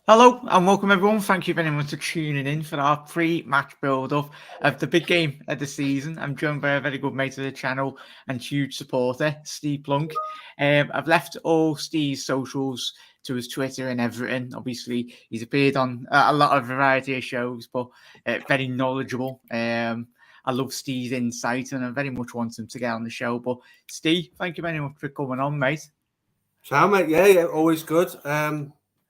Hello and welcome everyone. Thank you very much for tuning in for our pre-match build-up of the big game of the season. I'm joined by a very good mate of the channel and huge supporter, Steve Plunk. I've left all Steve's socials to his Twitter and everything. Obviously, he's appeared on a lot of variety of shows, but very knowledgeable. I love Steve's insight and I very much want him to get on the show. But Steve, thank you very much for coming on, mate. So, mate, yeah, always good.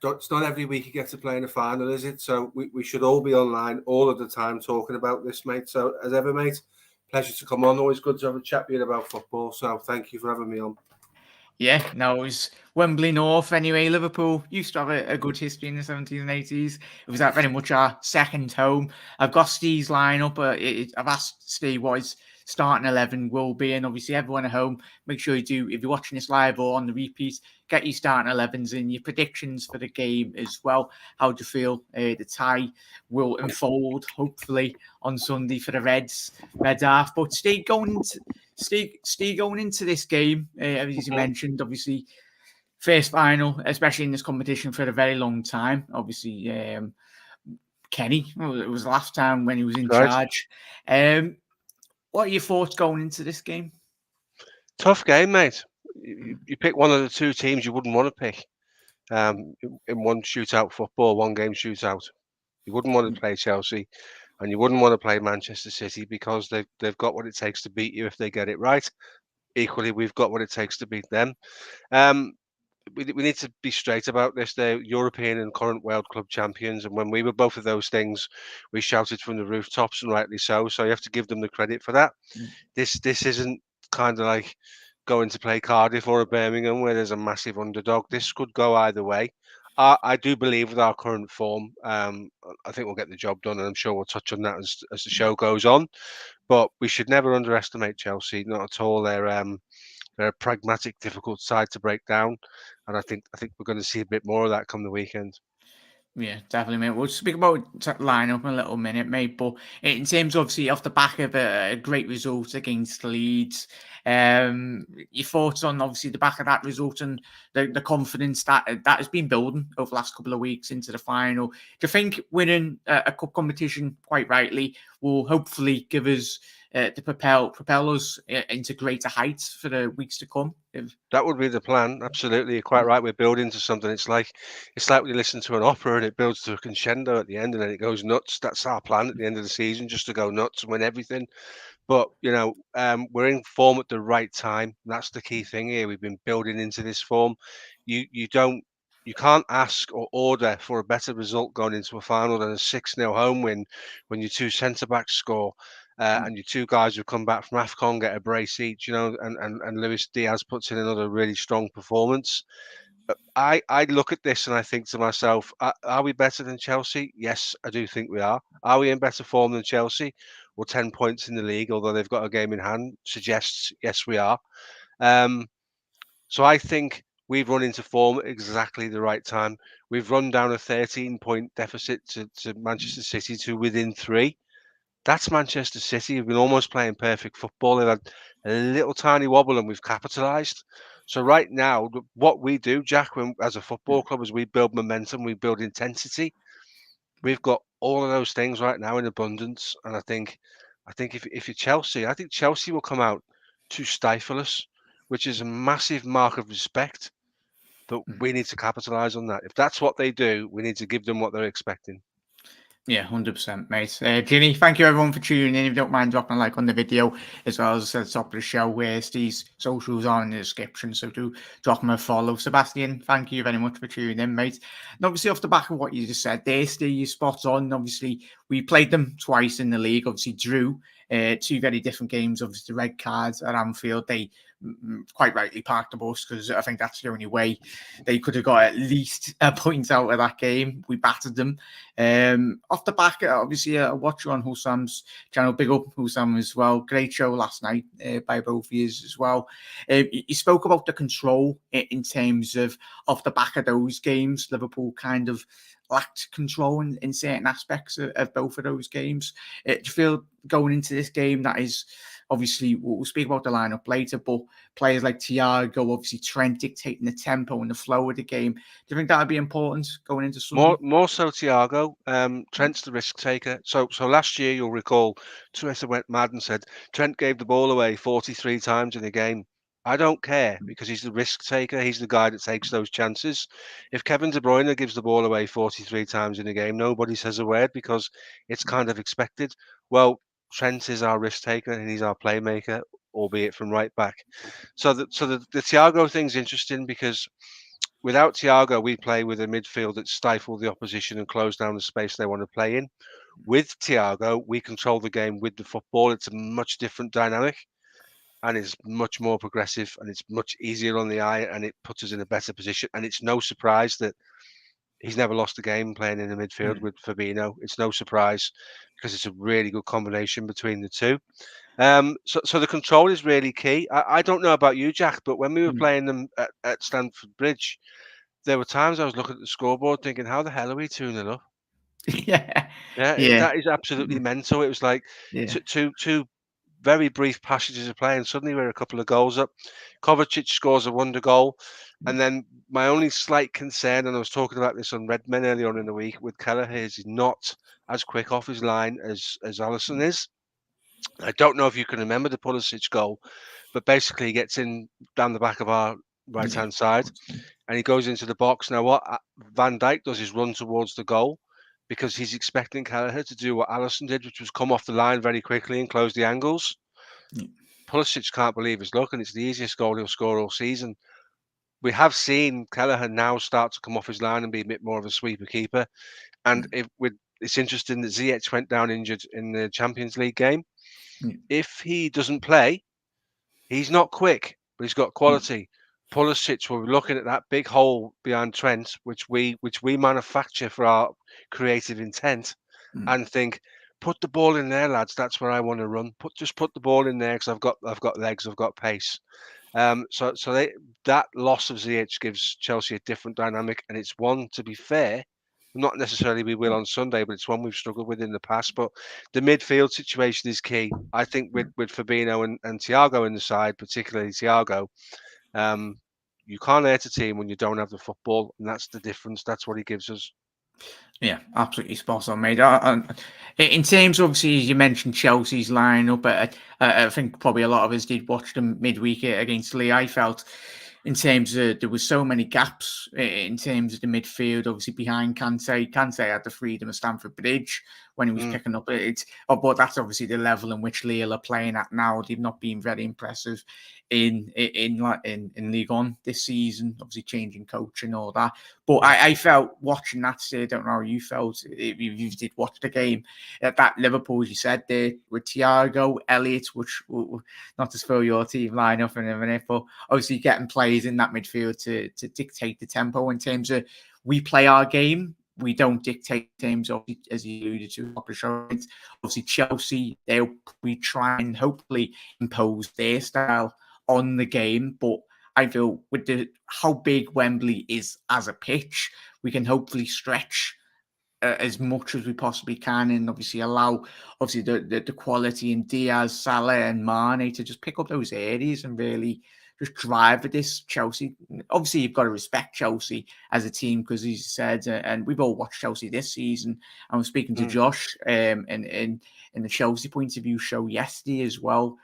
It's not every week you get to play in a final, is it? So we should all be online all of the time talking about this, mate. So as ever, mate, pleasure to come on. Always good to have a chat with you about football. So thank you for having me on. Yeah, no, it was Wembley North anyway. Liverpool used to have a good history in the 70s and 80s. It was that very much our second home. I've got Steve's lineup. I've asked Steve what his starting 11 will be, and obviously everyone at home, make sure you do, if you're watching this live or on the repeat, get your starting 11s and your predictions for the game as well. How do you feel the tie will unfold, hopefully, on Sunday for the Red Half? But Steve, going into this game, as you mentioned, obviously, first final, especially in this competition for a very long time. Obviously, Kenny, it was the last time when he was in Right. charge. What are your thoughts going into this game? Tough game, mate. You pick one of the two teams you wouldn't want to pick in one shootout football, one game shootout. You wouldn't want to play Chelsea and you wouldn't want to play Manchester City because they've got what it takes to beat you if they get it right. Equally, we've got what it takes to beat them. Um, we need to be straight about this. They're European and current World Club champions, and when we were both of those things, we shouted from the rooftops, and rightly so. So you have to give them the credit for that. This isn't kind of like going to play Cardiff or a Birmingham where there's a massive underdog. This could go either way. I do believe with our current form, I think we'll get the job done, and I'm sure we'll touch on that as the show goes on. But we should never underestimate Chelsea, not at all. They're a pragmatic, difficult side to break down, and I think we're going to see a bit more of that come the weekend. Yeah, definitely, mate. We'll speak about lineup in a little minute, mate. But in terms, obviously, off the back of a great result against Leeds, your thoughts on obviously the back of that result and the confidence that has been building over the last couple of weeks into the final. Do you think winning a cup competition, quite rightly, will hopefully give us to propel us into greater heights for the weeks to come? That would be the plan. Absolutely, you're quite right. We're building to something. It's like when you listen to an opera and it builds to a crescendo at the end, and then it goes nuts. That's our plan at the end of the season, just to go nuts and win everything. But we're in form at the right time. That's the key thing here. We've been building into this form. You can't ask or order for a better result going into a final than a 6-0 home win when your two centre backs score. And your two guys who come back from AFCON get a brace each, and Luis Diaz puts in another really strong performance. I look at this and I think to myself, are we better than Chelsea? Yes, I do think we are. Are we in better form than Chelsea? Well, 10 points in the league, although they've got a game in hand, suggests yes, we are. Um, so I think we've run into form at exactly the right time. We've run down a 13-point deficit to Manchester City to within 3. That's Manchester City. We've been almost playing perfect football. They've had a little tiny wobble and we've capitalised. So right now, what we do, Jack, as a football club, is we build momentum, we build intensity. We've got all of those things right now in abundance, and I think if you're Chelsea, I think Chelsea will come out to stifle us, which is a massive mark of respect. But we need to capitalise on that. If that's what they do, we need to give them what they're expecting. Yeah, 100%, mate. Ginny, thank you everyone for tuning in. If you don't mind dropping a like on the video, as well as at the top of the show, where Steve's socials are in the description. So do drop him a follow. Sebastian, thank you very much for tuning in, mate. And obviously, off the back of what you just said there, Steve, you spot on. Obviously, we played them twice in the league, obviously drew two very different games. Obviously, the red cards at Anfield, they quite rightly parked the bus because I think that's the only way they could have got at least a point out of that game. We battered them. Off the back, obviously, I watched you on Hussam's channel. Big up Hussam as well. Great show last night by both of you as well. You spoke about the control in terms of off the back of those games. Liverpool kind of lacked control in certain aspects of both of those games. Do you feel going into this game that is obviously we'll speak about the lineup later, but players like Thiago, obviously Trent dictating the tempo and the flow of the game. Do you think that would be important going into Sunday? More so Thiago. Trent's the risk taker. So last year, you'll recall, Twitter went mad and said Trent gave the ball away 43 times in a game. I don't care, because he's the risk taker. He's the guy that takes those chances. If Kevin De Bruyne gives the ball away 43 times in a game, nobody says a word because it's kind of expected. Well, Trent is our risk taker and he's our playmaker, albeit from right back. So the Thiago thing's interesting because without Thiago, we play with a midfield that stifle the opposition and close down the space they want to play in. With Thiago, we control the game with the football. It's a much different dynamic, and it's much more progressive, and it's much easier on the eye, and it puts us in a better position. And it's no surprise that he's never lost a game playing in the midfield with Fabinho. It's no surprise because it's a really good combination between the two. So the control is really key. I don't know about you, Jack, but when we were playing them at Stamford Bridge, there were times I was looking at the scoreboard thinking, how the hell are we 2-0 up? Yeah. That is absolutely mental. It was like two very brief passages of play, and suddenly we're a couple of goals up. Kovacic scores a wonder goal. And then my only slight concern, and I was talking about this on Redmen earlier on in the week with Kelleher, is he's not as quick off his line as Alisson is. I don't know if you can remember the Pulisic goal, but basically he gets in down the back of our right-hand side and he goes into the box. Now, what Van Dijk does is run towards the goal because he's expecting Kelleher to do what Alisson did, which was come off the line very quickly and close the angles. Pulisic can't believe his luck, and it's the easiest goal he'll score all season. We have seen Kelleher now start to come off his line and be a bit more of a sweeper keeper. And it's interesting that Ziyech went down injured in the Champions League game. If he doesn't play, he's not quick, but he's got quality. Pulisic, we're looking at that big hole behind Trent, which we manufacture for our creative intent, and think, put the ball in there, lads. That's where I want to run. Just put the ball in there because I've got legs, I've got pace. That loss of Ziyech gives Chelsea a different dynamic, and it's one, to be fair, not necessarily we will on Sunday, but it's one we've struggled with in the past. But the midfield situation is key. I think with Fabinho and Thiago in the side, particularly Thiago, you can't hurt a team when you don't have the football, and that's the difference. That's what he gives us. Yeah, absolutely spot on, mate. In terms, obviously, as you mentioned Chelsea's lineup, I think probably a lot of us did watch them midweek against Lee. I felt in terms of there was so many gaps in terms of the midfield, obviously behind Kante. Kante had the freedom of Stamford Bridge when he was picking up it. But that's obviously the level in which Lille are playing at now. They've not been very impressive in League One this season, obviously changing coach and all that. But I felt watching that, I don't know how you felt if you did watch the game, that Liverpool, as you said there, with Thiago, Elliott, which not to throw your team line up in a minute, but obviously getting players in that midfield to dictate the tempo in terms of we play our game. We don't dictate teams, as you alluded to. Obviously, Chelsea, we try and hopefully impose their style on the game. But I feel with how big Wembley is as a pitch, we can hopefully stretch as much as we possibly can, and obviously allow the quality in Diaz, Salah, and Mane to just pick up those areas and really just drive at this Chelsea. Obviously, you've got to respect Chelsea as a team because, as you said, and we've all watched Chelsea this season. I was speaking to Josh in the Chelsea Point of View show yesterday as well.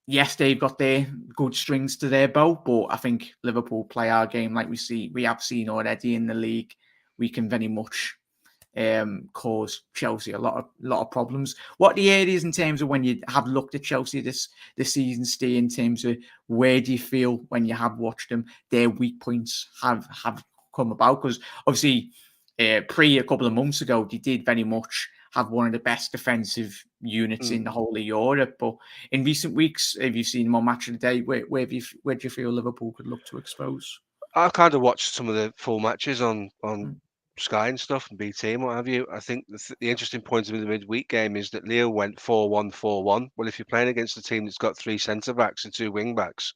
Yes, they've got their good strings to their bow, but I think Liverpool play our game like we have seen already in the league. We can very much cause Chelsea a lot of problems. What are the areas in terms of when you have looked at Chelsea this season, Steve, in terms of where do you feel when you have watched them, their weak points have come about? Because obviously, a couple of months ago, they did very much have one of the best defensive units in the whole of Europe. But in recent weeks, have you seen them on Match of the Day? Where do you feel Liverpool could look to expose? I kind of watched some of the full matches on Sky and stuff and BT and what have you. I think the interesting point of the midweek game is that Leo went 4-1-4-1. Well, if you're playing against a team that's got 3 centre backs and 2 wing backs,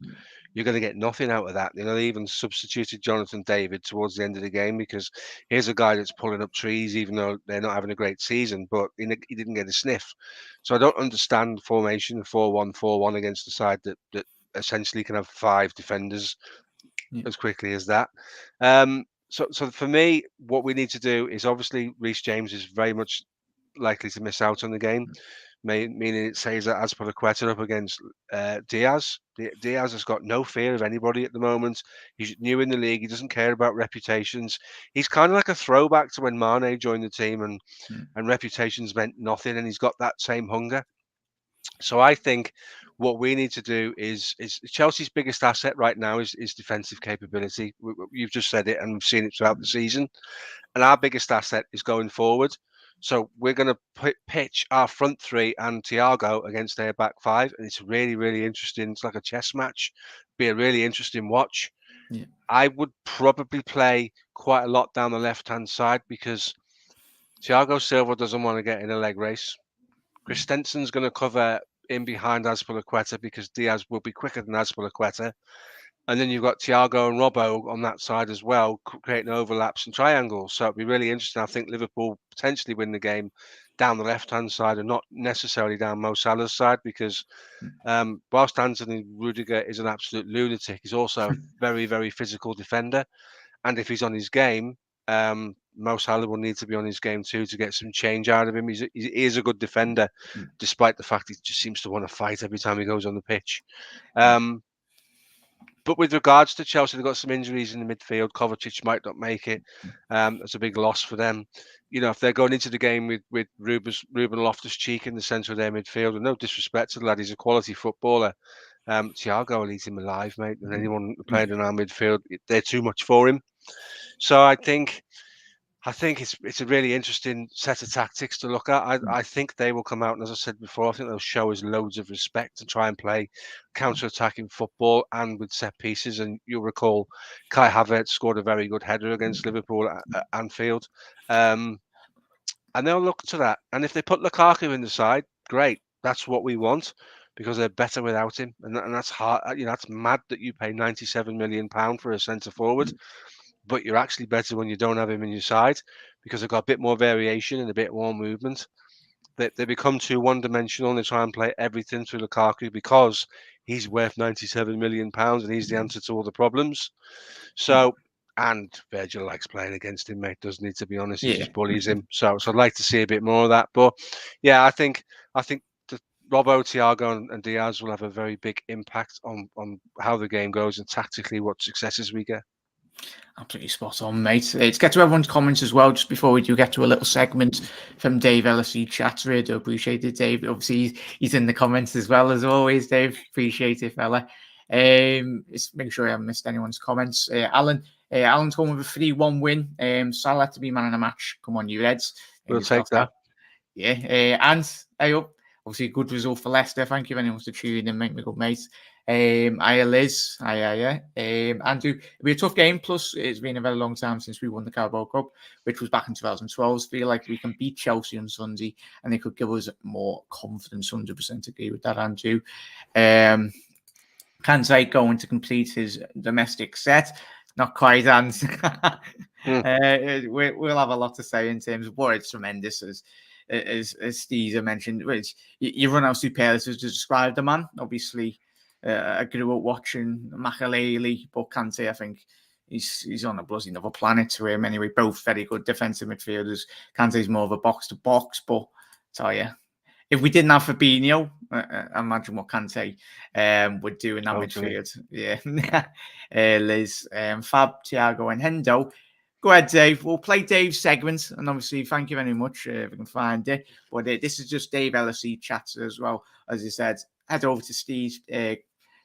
you're going to get nothing out of that. You know, they even substituted Jonathan David towards the end of the game because here's a guy that's pulling up trees, even though they're not having a great season, but he didn't get a sniff. So I don't understand the formation 4-1-4-1 against a side that essentially can have 5 defenders as quickly as that. So for me, what we need to do is obviously Reece James is very much likely to miss out on the game, meaning it says that Azpilicueta up against Diaz. Diaz has got no fear of anybody at the moment. He's new in the league. He doesn't care about reputations. He's kind of like a throwback to when Mane joined the team and reputations meant nothing, and he's got that same hunger. So I think what we need to do is Chelsea's biggest asset right now is defensive capability. You've just said it, and we've seen it throughout the season. And our biggest asset is going forward. So we're going to pitch our front 3 and Thiago against their back 5, and it's really, really interesting. It's like a chess match. Be a really interesting watch. Yeah. I would probably play quite a lot down the left-hand side because Thiago Silva doesn't want to get in a leg race. Christensen's going to cover in behind Azpilicueta because Diaz will be quicker than Azpilicueta. And then you've got Thiago and Robbo on that side as well, creating overlaps and triangles. So it'd be really interesting. I think Liverpool potentially win the game down the left-hand side and not necessarily down Mo Salah's side because whilst Anthony Rudiger is an absolute lunatic, he's also a very, very physical defender. And if he's on his game, Mo Salah will need to be on his game too to get some change out of him. He is a good defender, despite the fact he just seems to want to fight every time he goes on the pitch. But with regards to Chelsea, they've got some injuries in the midfield. Kovacic might not make it. That's a big loss for them. You know, if they're going into the game with Ruben Loftus-Cheek in the centre of their midfield, and no disrespect to the lad, he's a quality footballer. Thiago will eat him alive, mate. And anyone playing in our midfield, they're too much for him. So I think it's a really interesting set of tactics to look at. I think they will come out, and as I said before, I think they'll show us loads of respect and try and play counter-attacking football and with set pieces. And you'll recall Kai Havertz scored a very good header against Liverpool at Anfield. And they'll look to that. And if they put Lukaku in the side, great. That's what we want because they're better without him. And that's hard. You know, that's mad that you pay £97 million for a centre-forward. But you're actually better when you don't have him in your side because they've got a bit more variation and a bit more movement. They become too one-dimensional and they try and play everything through Lukaku because he's worth £97 million and he's the answer to all the problems. So, and Virgil likes playing against him, mate, doesn't he, to be honest? He just bullies him. So I'd like to see a bit more of that. But yeah, I think the Robbo, Thiago and Diaz will have a very big impact on how the game goes and tactically what successes we get. Absolutely spot on, mate. Let's get to everyone's comments as well. Just before we do get to a little segment from Dave LSE chat, really do appreciate it, Dave. Obviously, he's in the comments as well as always, Dave. Appreciate it, fella. Just make sure I haven't missed anyone's comments. Alan's going with a 3-1 win. Salah to be man of the match. Come on, you Reds. We'll take that. Yeah, and obviously a good result for Leicester. Thank you if anyone wants to tune in, make me good, mate. Hiya Liz, Andrew, it'll be a tough game, plus it's been a very long time since we won the Carabao Cup, which was back in 2012. Feel like we can beat Chelsea on Sunday and they could give us more confidence. 100% agree with that, Andrew. Kante going to complete his domestic set, not quite, and we'll have a lot to say in terms of what it's tremendous as Steve mentioned, which you run out superlatives to describe the man. Obviously, I grew up watching Makelele, but Kante, I think he's on a bloody another planet to him. Anyway, both very good defensive midfielders. Kante's more of a box to box, but tell you, if we didn't have Fabinho, imagine what Kante would do in that midfield. Yeah, Liz, Fab, Thiago, and Hendo. Go ahead, Dave. We'll play Dave's segment, and obviously, thank you very much if we can find it. But this is just Dave LSE chats as well. As he said, head over to Steve's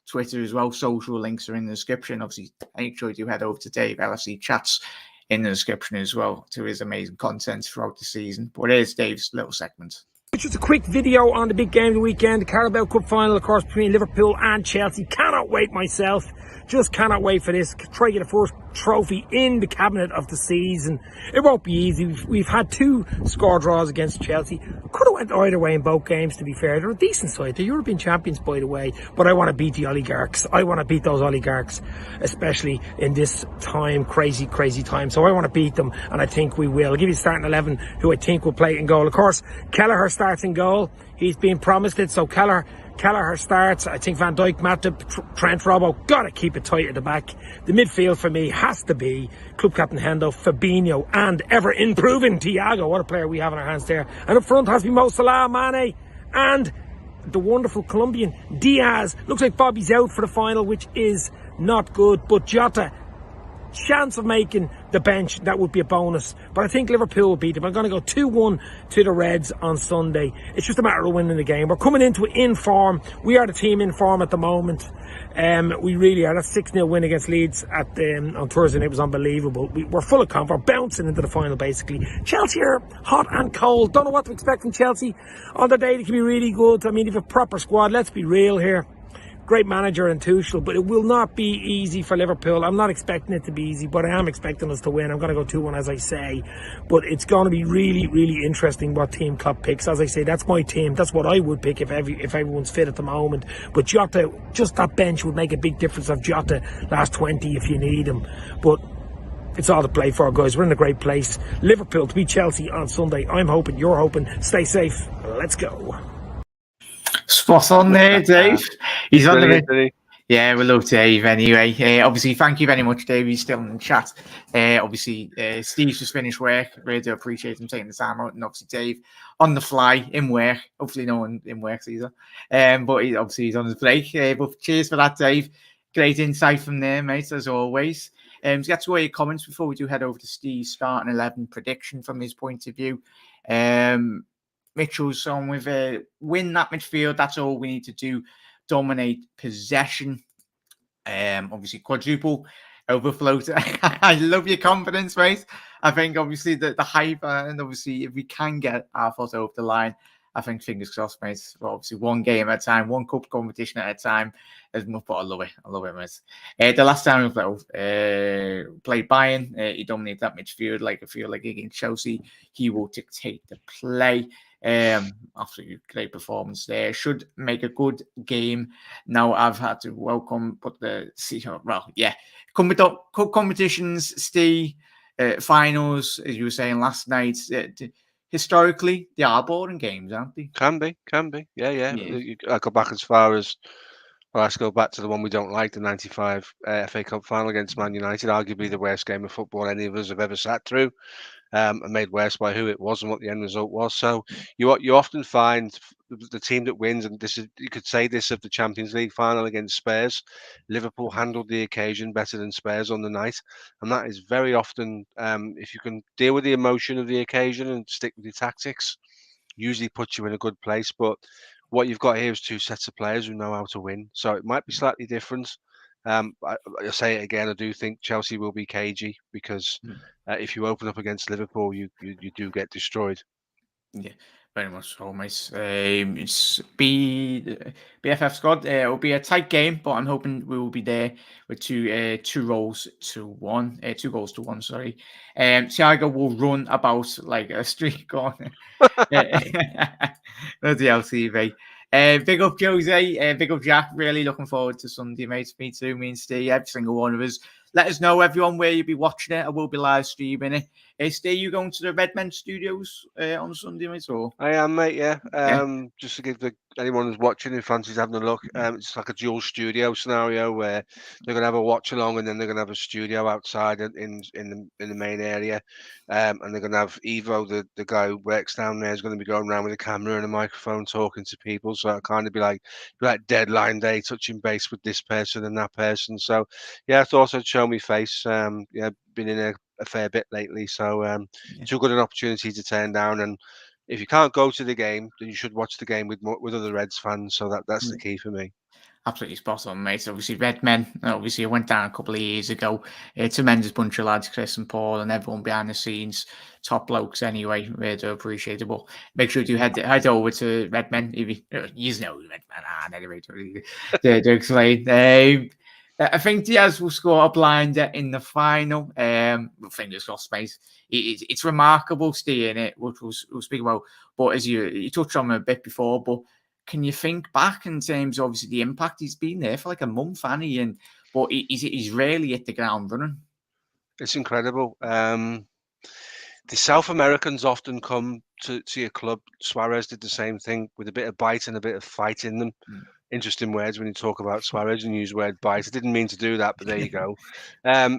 Twitter as well. Social links are in the description. Obviously, make sure you head over to Dave LSE chats in the description as well to his amazing content throughout the season. But here's Dave's little segment. Just a quick video on the big game of the weekend, the Carabao Cup final, of course, between Liverpool and Chelsea. Cannot wait myself. Just cannot wait for this. Try to get a first trophy in the cabinet of the season. It won't be easy. We've had 2 score draws against Chelsea. Could have went either way in both games, to be fair. They're a decent side. They're European champions, by the way. But I want to beat the oligarchs. I want to beat those oligarchs, especially in this time, crazy time. So I want to beat them, and I think we will. I'll give you the starting 11 who I think will play in goal. Of course, Kelleher starts in goal. He's been promised it, so Kelleher starts. I think Van Dijk, Matip, Trent, Robbo, gotta keep it tight at the back. The midfield for me has to be club captain Hendo, Fabinho, and ever improving Thiago. What a player we have in our hands there. And up front has to be Mo Salah, Mane, and the wonderful Colombian Diaz. Looks like Bobby's out for the final, which is not good, but Jota, chance of making the bench, that would be a bonus. But I think Liverpool will beat them. I'm going to go 2-1 to the Reds on Sunday. It's just a matter of winning the game. We're coming into it in form. We are the team in form at the moment. We really are. That 6-0 win against Leeds on Thursday night was unbelievable. We're full of confidence. We're bouncing into the final, basically. Chelsea are hot and cold. Don't know what to expect from Chelsea. On their day, they can be really good. I mean, if a proper squad, let's be real here. Great manager in Tuchel, but it will not be easy for Liverpool. I'm not expecting it to be easy, but I am expecting us to win. I'm going to go 2-1, as I say. But it's going to be really interesting what team Klopp picks. As I say, that's my team. That's what I would pick if everyone's fit at the moment. But Jota, just that bench would make a big difference. Of Jota last 20 if you need him. But it's all to play for, guys. We're in a great place. Liverpool to beat Chelsea on Sunday. I'm hoping, you're hoping. Stay safe. Let's go. Spot on there, Dave. He's on the Yeah, we love Dave anyway. Obviously, thank you very much, Dave. He's still in the chat. Obviously, Steve's just finished work. Really do appreciate him taking the time out. And obviously, Dave on the fly in work. Hopefully, no one in work either. But he's on his break. But cheers for that, Dave. Great insight from there, mate, as always. Let's get to all your comments before we do head over to Steve's starting 11 prediction from his point of view. Mitchell's on with win that midfield. That's all we need to do. Dominate possession. Obviously, quadruple overflow. I love your confidence, mate. I think obviously the hype, and obviously if we can get our foot over the line, I think fingers crossed, mate. Well, obviously one game at a time, one cup competition at a time. But I love it, mate. The last time we played Bayern, he dominated that midfield. I feel like against Chelsea, he will dictate the play. Absolutely great performance there. Should make a good game. Now I've had to competitions, Steve, finals, as you were saying last night. Historically, they are boring games, aren't they? Can be. Yeah. I go back as far as, well, let's go back to the one we don't like, the 95 FA Cup final against Man United, arguably the worst game of football any of us have ever sat through. And made worse by who it was and what the end result was. So you often find the team that wins, and this is, you could say this of the Champions League final against Spurs, Liverpool handled the occasion better than Spurs on the night, and that is very often, if you can deal with the emotion of the occasion and stick with your tactics, usually puts you in a good place. But what you've got here is 2 sets of players who know how to win, so it might be slightly different. I say it again, I do think Chelsea will be cagey because if you open up against Liverpool, you do get destroyed. Yeah, very much so, mate. It's BFF squad. It'll be a tight game, but I'm hoping we will be there with 2 goals to 1. Sorry. Thiago will run about like a streak on the LCV. Big up Jose, big up Jack. Really looking forward to Sunday, mate. Me too, me and Steve, every single one of us. Let us know, everyone, where you'll be watching it. I will be live streaming it. Steve, you going to the Redmen Studios on Sunday, mate? Or? I am, mate, yeah. Just to give anyone who's watching who fancies having a look, it's like a dual studio scenario where they're going to have a watch along and then they're going to have a studio outside in the main area. And they're going to have Evo, the guy who works down there, is going to be going around with a camera and a microphone talking to people. So it'll kind of be like deadline day, touching base with this person and that person. So yeah, I thought I'd show me face. Been in a fair bit lately, so too good an opportunity to turn down. And if you can't go to the game, then you should watch the game with other Reds fans. So that's the key for me. Absolutely spot on, mate. Obviously, Red Men, obviously, it went down a couple of years ago. A tremendous bunch of lads, Chris and Paul, and everyone behind the scenes. Top blokes, anyway. Really do appreciate it. But make sure you head over to Red Men. If you know Red Men are, anyway, to explain. I think Diaz will score a blinder in the final. Fingers crossed, mate. It's remarkable staying it, which we'll speak about. But as you touched on a bit before, but can you think back in terms of obviously the impact? He's been there for like a month, hasn't he? But he's really hit the ground running. It's incredible. The South Americans often come to your club. Suarez did the same thing with a bit of bite and a bit of fight in them. Interesting words when you talk about Suarez and use the word bite. I didn't mean to do that, but there you go.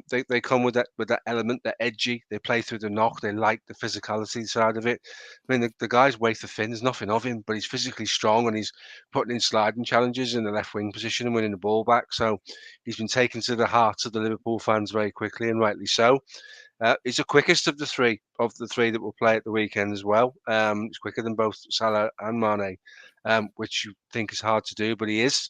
They come with that element. They're edgy. They play through the knock. They like the physicality side of it. I mean, the guy's wafer thin. There's nothing of him, but he's physically strong and he's putting in sliding challenges in the left wing position and winning the ball back. So he's been taken to the hearts of the Liverpool fans very quickly, and rightly so. He's the quickest of the three that will play at the weekend as well. He's quicker than both Salah and Mane, which you think is hard to do, but he is.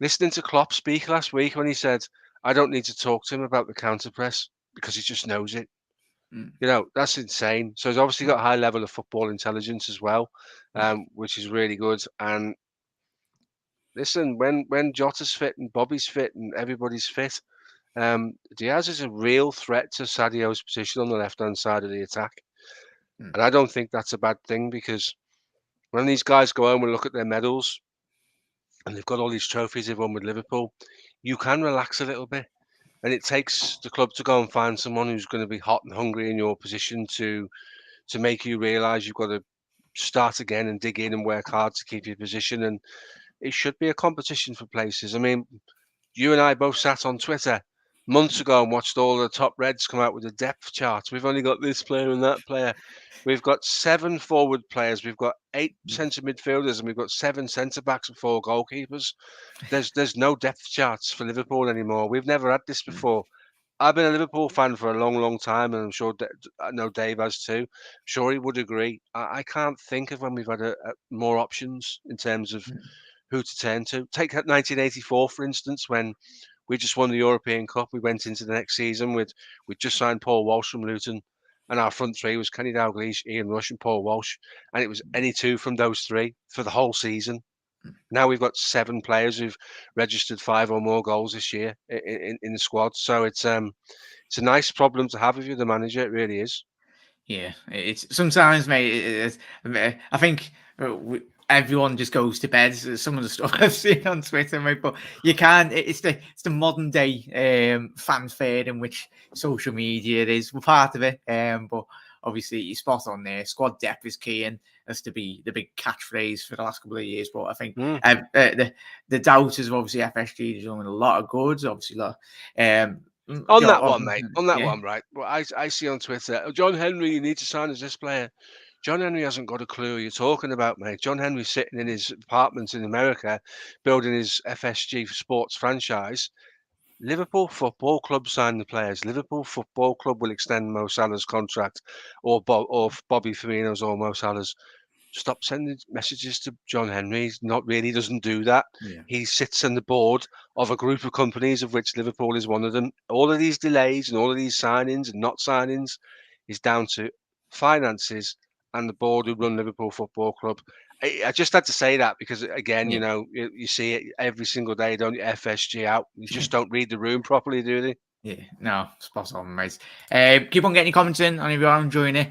Listening to Klopp speak last week when he said, I don't need to talk to him about the counter press because he just knows it. You know, that's insane. So he's obviously got a high level of football intelligence as well, which is really good. And listen, when Jota's fit and Bobby's fit and everybody's fit, Diaz is a real threat to Sadio's position on the left-hand side of the attack. And I don't think that's a bad thing, because when these guys go home and look at their medals and they've got all these trophies they've won with Liverpool, you can relax a little bit. And it takes the club to go and find someone who's going to be hot and hungry in your position to make you realise you've got to start again and dig in and work hard to keep your position. And it should be a competition for places. I mean, you and I both sat on Twitter months ago and watched all the top Reds come out with a depth chart. We've only got this player and that player. We've got 7 forward players. We've got 8 centre midfielders, and we've got 7 centre backs and 4 goalkeepers. There's no depth charts for Liverpool anymore. We've never had this before. I've been a Liverpool fan for a long, long time, and I'm sure I know Dave has too. I'm sure he would agree. I can't think of when we've had more options in terms of who to turn to. Take 1984, for instance, when we just won the European Cup. We went into the next season with just signed Paul Walsh from Luton, and our front three was Kenny Dalglish, Ian Rush, and Paul Walsh, and it was any two from those three for the whole season. Now we've got 7 players who've registered 5 or more goals this year in the squad. So it's a nice problem to have if you're the manager. It really is. Yeah, it's sometimes, mate. I think everyone just goes to bed. Some of the stuff I've seen on Twitter, mate. But you can't. It's the modern day fanfare in which social media is. We're part of it, but obviously you're spot on there. Squad depth is key, and that's to be the big catchphrase for the last couple of years. But I think the doubters of obviously FSG is doing a lot of good. Obviously, on that one, mate. On that one, right? Well, I see on Twitter, John Henry, you need to sign as this player. John Henry hasn't got a clue what you're talking about, mate. John Henry's sitting in his apartment in America, building his FSG sports franchise. Liverpool Football Club signed the players. Liverpool Football Club will extend Mo Salah's contract, or Bobby Firmino's or Mo Salah's. Stop sending messages to John Henry. He's not really doesn't do that. Yeah. He sits on the board of a group of companies, of which Liverpool is one of them. All of these delays and all of these signings and not signings is down to finances and the board who run Liverpool Football Club. I just had to say that because, again, you know, you see it every single day, don't you? FSG out. You just don't read the room properly, do they? Yeah, no, spot on, mate. Keep on getting your comments in, and if you are enjoying it,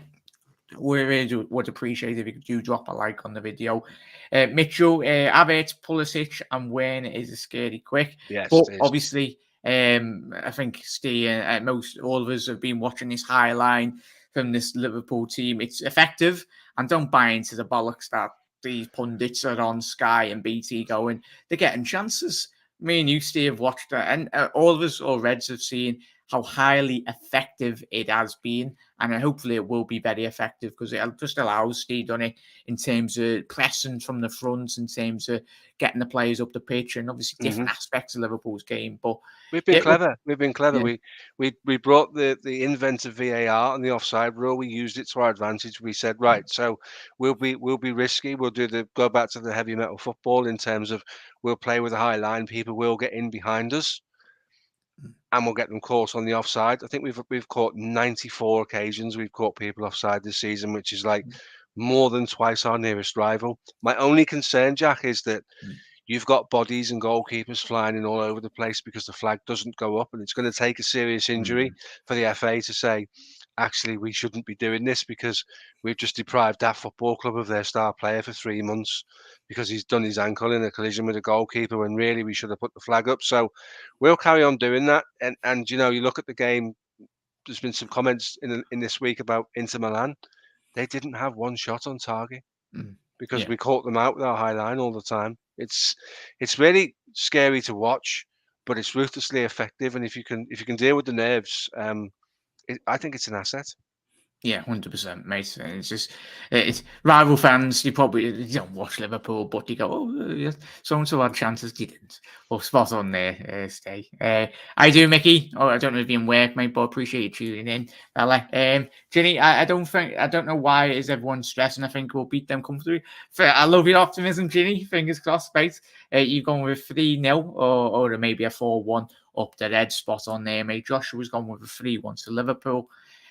we really would appreciate if you could do drop a like on the video. Mitchell, Havertz, Pulisic, and Werner is a scary quick. Yes, but obviously, I think Steve, most all of us have been watching this high line from this Liverpool team. It's effective, and don't buy into the bollocks that these pundits are on Sky and BT going. They're getting chances. Me and you, Steve, watched that, and all of us or Reds have seen how highly effective it has been, and hopefully it will be very effective because it just allows Steve done it in terms of pressing from the front, in terms of getting the players up the pitch, and obviously different aspects of Liverpool's game. But we've been yeah, clever. We've been clever. Yeah. We brought the inventive VAR and the offside rule. We used it to our advantage. We said, right, so we'll be risky. We'll go back to the heavy metal football in terms of we'll play with a high line. People will get in behind us, and we'll get them caught on the offside. I think we've caught 94 occasions. We've caught people offside this season, which is like more than twice our nearest rival. My only concern, Jack, is that you've got bodies and goalkeepers flying in all over the place because the flag doesn't go up, and it's going to take a serious injury for the FA to say, actually, we shouldn't be doing this because we've just deprived that football club of their star player for 3 months because he's done his ankle in a collision with a goalkeeper when really we should have put the flag up. So we'll carry on doing that. And you look at the game, there's been some comments in this week about Inter Milan. They didn't have one shot on target because we caught them out with our high line all the time. It's really scary to watch, but it's ruthlessly effective. And if you can deal with the nerves, I think it's an asset. Yeah, 100%, mate. It's rival fans. You probably don't watch Liverpool, but you go, oh, so and so had chances, didn't. Well, spot on there, Stay. I do, Mickey. Oh, I don't know if you're in work, mate, but I appreciate you tuning in, fella. Ginny, I don't know why it is everyone stressing. I think we'll beat them comfortably. I love your optimism, Ginny. Fingers crossed, mate. You going with 3-0 or maybe a 4-1 up the red spot on there, mate. Joshua's gone with a 3-1 to Liverpool.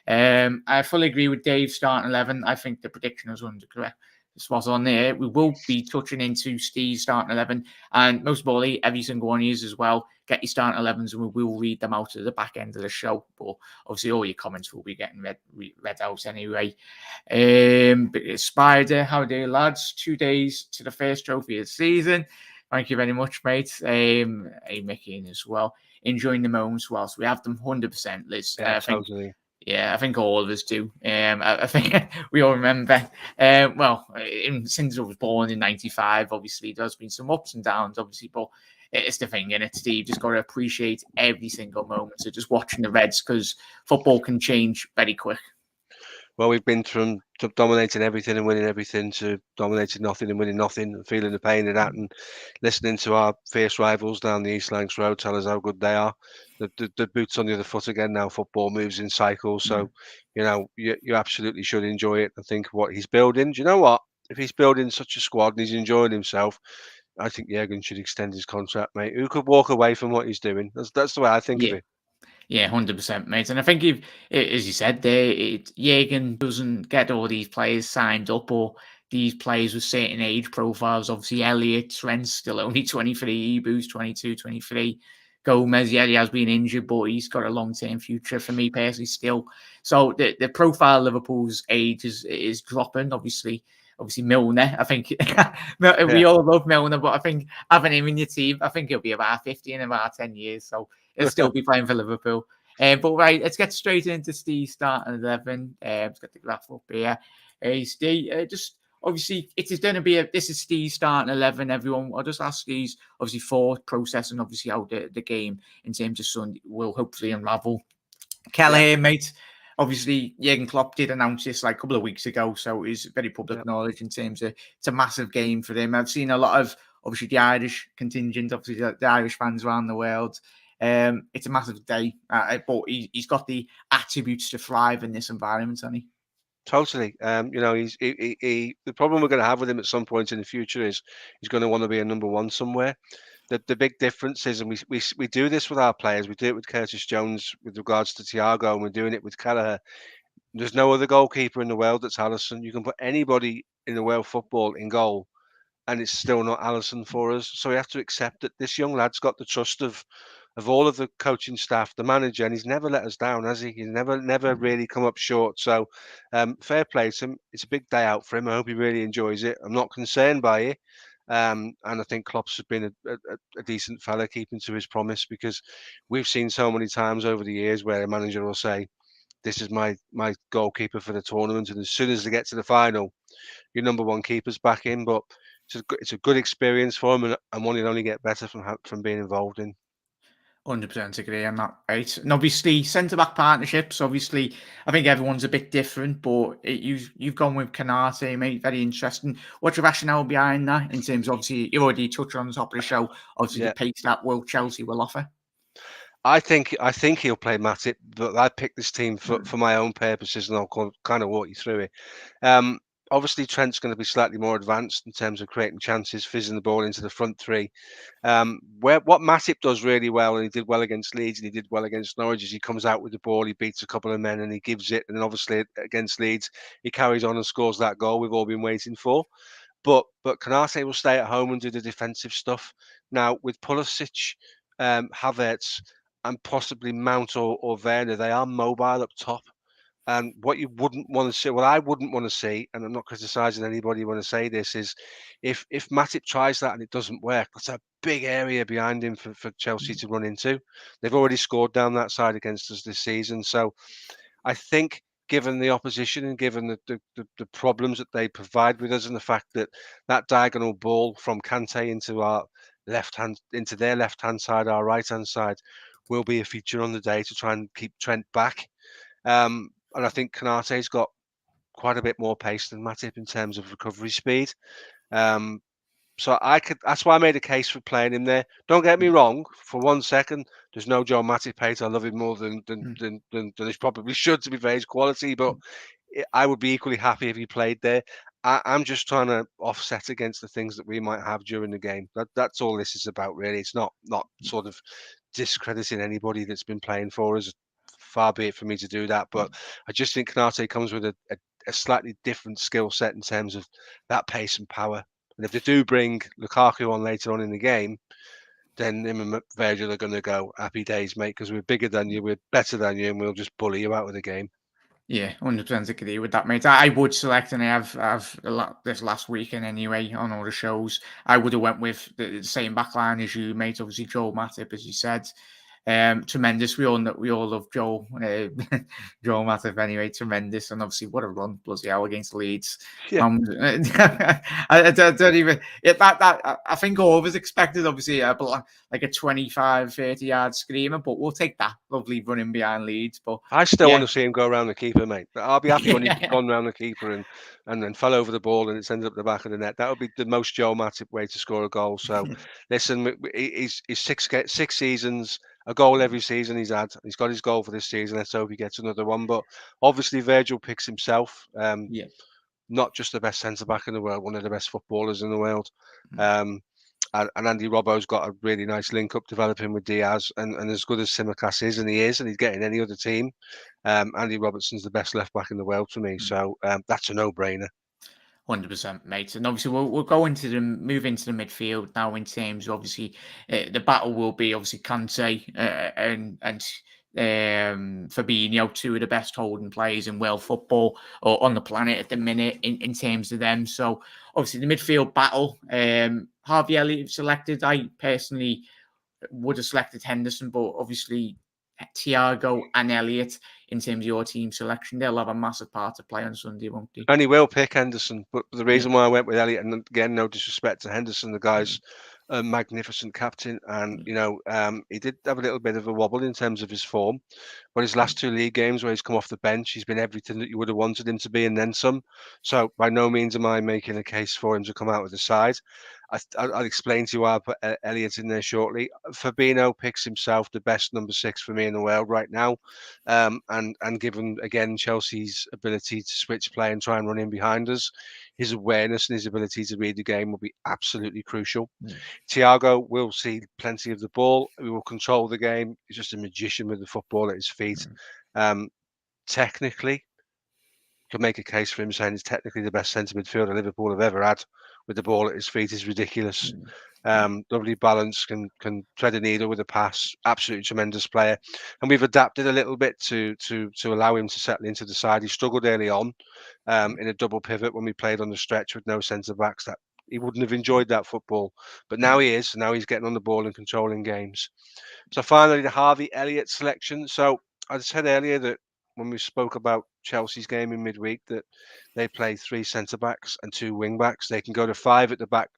I fully agree with Dave starting 11. I think the prediction was correct. Spot on there. We will be touching into Steve's starting 11, and most importantly, every single one of you as well. Get your starting 11s, and we will read them out at the back end of the show. But obviously, all your comments will be getting read out anyway. Spider, how do you, lads? 2 days to the first trophy of the season. Thank you very much, mate. Hey, Mickey as well. Enjoying the moments whilst we have them 100%, Liz. Yeah, totally. Yeah, I think all of us do. I think we all remember. Since I was born in '95, obviously there's been some ups and downs, obviously, but it's the thing, innit, Steve? Just got to appreciate every single moment. So just watching the Reds, because football can change very quick. Well, we've been from dominating everything and winning everything to dominating nothing and winning nothing, and feeling the pain of that, and listening to our fierce rivals down the East Lancs Road tell us how good they are. The boot's on the other foot again now. Football moves in cycles, so you absolutely should enjoy it and think what he's building. Do you know what? If he's building such a squad and he's enjoying himself, I think Jurgen should extend his contract, mate. Who could walk away from what he's doing? That's the way I think of it. Yeah, 100%, mate. And I think if, as you said there, Jürgen doesn't get all these players signed up, or these players with certain age profiles. Obviously, Elliott, Trent's still only 23, Ibu's 22, 23. Gomez, yeah, he has been injured, but he's got a long-term future for me personally still. So the profile of Liverpool's age is dropping, obviously. Obviously, Milner, I think we all love Milner, but I think having him in your team, I think he'll be about 50 in about 10 years. So he'll still be playing for Liverpool. But right, let's get straight into Steve's starting 11. Let's get the graph up here. Steve, just obviously, it is going to be this is Steve's starting 11, everyone. I'll just ask Steve's obviously thought process and obviously how the game in terms of Sunday will hopefully unravel. Kelleher, mate. Obviously, Jurgen Klopp did announce this like a couple of weeks ago, so it's very public knowledge in terms of it's a massive game for him. I've seen a lot of obviously the Irish contingent, obviously the Irish fans around the world. It's a massive day, but he's got the attributes to thrive in this environment, hasn't he? Totally. The problem we're going to have with him at some point in the future is he's going to want to be a number one somewhere. The big difference is, and we do this with our players, we do it with Curtis Jones with regards to Thiago, and we're doing it with Kelleher. There's no other goalkeeper in the world that's Alisson. You can put anybody in the world football in goal, and it's still not Alisson for us. So we have to accept that this young lad's got the trust of all of the coaching staff, the manager, and he's never let us down, has he? He's never really come up short. So fair play to him. It's a big day out for him. I hope he really enjoys it. I'm not concerned by it. And I think Klopp's has been a decent fella, keeping to his promise, because we've seen so many times over the years where a manager will say, this is my goalkeeper for the tournament, and as soon as they get to the final, your number one keeper's back in. But it's a good experience for him, and one he'll only get better from being involved in. 100% agree on that, right? And obviously, centre back partnerships. Obviously, I think everyone's a bit different, but you've gone with Canate, mate. Very interesting. What's your rationale behind that? In terms, obviously, you already touched on the top of the show. Obviously, Yeah. the pace that Chelsea will offer. I think he'll play Matip, but I picked this team for my own purposes, and I'll kind of walk you through it. Obviously, Trent's going to be slightly more advanced in terms of creating chances, fizzing the ball into the front three. What Matip does really well, and he did well against Leeds, and he did well against Norwich, is he comes out with the ball, he beats a couple of men, and he gives it. And then obviously against Leeds, he carries on and scores that goal we've all been waiting for. But Canate will stay at home and do the defensive stuff. Now with Pulisic, Havertz, and possibly Mount or Werner, they are mobile up top. And what you wouldn't want to see, what I wouldn't want to see, and I'm not criticising anybody when I say this, is if Matip tries that and it doesn't work, that's a big area behind him for Chelsea to run into. They've already scored down that side against us this season. So I think given the opposition and given the problems that they provide with us and the fact that that diagonal ball from Kante into our into their left hand side, our right hand side, will be a feature on the day to try and keep Trent back. And I think Kanate's got quite a bit more pace than Matip in terms of recovery speed. So that's why I made a case for playing him there. Don't get me wrong, for 1 second, there's no Joe Matip hate. I love him more than he probably should, to be fair, his quality, but I would be equally happy if he played there. I'm just trying to offset against the things that we might have during the game. That's all this is about, really. It's not sort of discrediting anybody that's been playing for us. Far be it for me to do that, but I just think Canate comes with a slightly different skill set in terms of that pace and power. And if they do bring Lukaku on later on in the game, then him and Virgil are going to go, happy days, mate, because we're bigger than you, we're better than you, and we'll just bully you out of the game. Yeah, 100% agree with that, mate. I would select, and I have a lot this last weekend anyway on all the shows. I would have went with the same backline as you, mate. Obviously, Joel Matip, as you said. Tremendous. We all love Joel. Joel Matip anyway, tremendous. And obviously, what a run, bloody hell, against Leeds. Yeah. I don't even. I think all of us expected, obviously, like a 25, 30 yard screamer, but we'll take that. Lovely running behind Leeds. But I still want to see him go around the keeper, mate. I'll be happy when he's gone around the keeper and then fell over the ball and it's ended up the back of the net. That would be the most Joe Matip way to score a goal. So, listen, he's 6 seasons, a goal every season he's had. He's got his goal for this season. Let's hope he gets another one. But obviously, Virgil picks himself. Not just the best centre back in the world, one of the best footballers in the world. And Andy Robbo's got a really nice link up developing with Diaz, and as good as Simicast is, and he's getting any other team. Andy Robertson's the best left back in the world for me, so that's a no-brainer. 100%, mate. And obviously, we'll go move into the midfield now. In terms, obviously, the battle will be obviously Kante and Fabinho, two of the best holding players in world football or on the planet at the minute in terms of them. So obviously the midfield battle, Harvey Elliott selected. I personally would have selected Henderson, but obviously Thiago and Elliott in terms of your team selection, they'll have a massive part to play on Sunday, won't they? And he will pick Henderson, but the reason why I went with Elliott, and again, no disrespect to Henderson, the guy's a magnificent captain, and he did have a little bit of a wobble in terms of his form, but his last 2 league games where he's come off the bench, he's been everything that you would have wanted him to be and then some. So by no means am I making a case for him to come out with the side. I'll explain to you why I put Elliott in there shortly. Fabinho picks himself the best number 6 for me in the world right now, and given again Chelsea's ability to switch play and try and run in behind us, his awareness and his ability to read the game will be absolutely crucial. Thiago will see plenty of the ball. He will control the game. He's just a magician with the football at his feet. Technically, could make a case for him saying he's technically the best centre midfielder Liverpool have ever had with the ball at his feet. Is ridiculous. Lovely balance, can thread a needle with a pass. Absolutely tremendous player, and we've adapted a little bit to allow him to settle into the side. He struggled early on in a double pivot when we played on the stretch with no centre backs. That he wouldn't have enjoyed that football, but now he is. Now he's getting on the ball and controlling games. So finally, the Harvey Elliott selection. So I said earlier that when we spoke about Chelsea's game in midweek, that they play 3 centre backs and 2 wing backs. They can go to 5 at the back